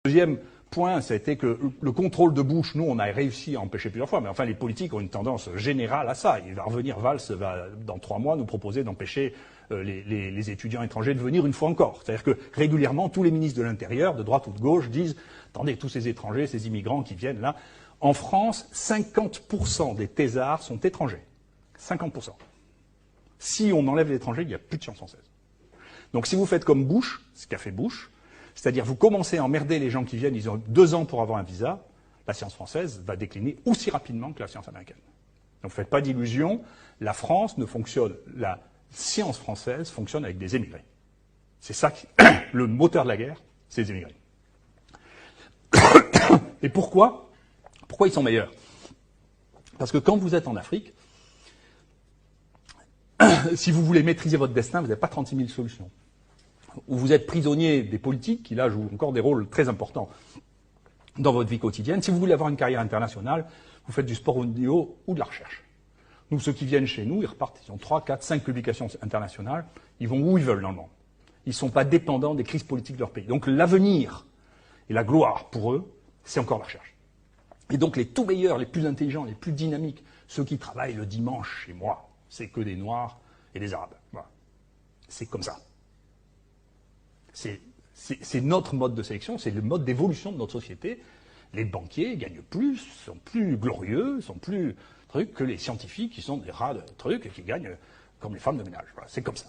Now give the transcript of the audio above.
Deuxième point, ça a été que le contrôle de Bush, nous, on a réussi à empêcher plusieurs fois, mais enfin, les politiques ont une tendance générale à ça. Il va revenir, Valls va, dans 3 mois, nous proposer d'empêcher les étudiants étrangers de venir une fois encore. C'est-à-dire que régulièrement, tous les ministres de l'Intérieur, de droite ou de gauche, disent « Attendez, tous ces étrangers, ces immigrants qui viennent là… » En France, 50% des thésards sont étrangers. 50%. Si on enlève les étrangers, il n'y a plus de sciences françaises. Donc si vous faites comme Bush, ce qu'a fait Bush, c'est-à-dire vous commencez à emmerder les gens qui viennent, ils ont 2 ans pour avoir un visa, la science française va décliner aussi rapidement que la science américaine. Donc faites pas d'illusions, la France ne fonctionne, la science française fonctionne avec des émigrés. C'est ça qui, le moteur de la guerre, c'est les émigrés. Et pourquoi ils sont meilleurs? Parce que quand vous êtes en Afrique, si vous voulez maîtriser votre destin, vous n'avez pas 36 000 solutions. Ou vous êtes prisonnier des politiques, qui là jouent encore des rôles très importants dans votre vie quotidienne. Si vous voulez avoir une carrière internationale, vous faites du sport au niveau ou de la recherche. Nous, ceux qui viennent chez nous, ils repartent, ils ont 3, 4, 5 publications internationales, ils vont où ils veulent dans le monde. Ils ne sont pas dépendants des crises politiques de leur pays. Donc l'avenir et la gloire, pour eux, c'est encore la recherche. Et donc les tout meilleurs, les plus intelligents, les plus dynamiques, ceux qui travaillent le dimanche chez moi, c'est que des Noirs et des Arabes. Voilà. C'est comme ça. C'est notre mode de sélection, c'est le mode d'évolution de notre société. Les banquiers gagnent plus, sont plus glorieux, sont plus trucs que les scientifiques qui sont des rats de trucs et qui gagnent comme les femmes de ménage. Voilà, c'est comme ça.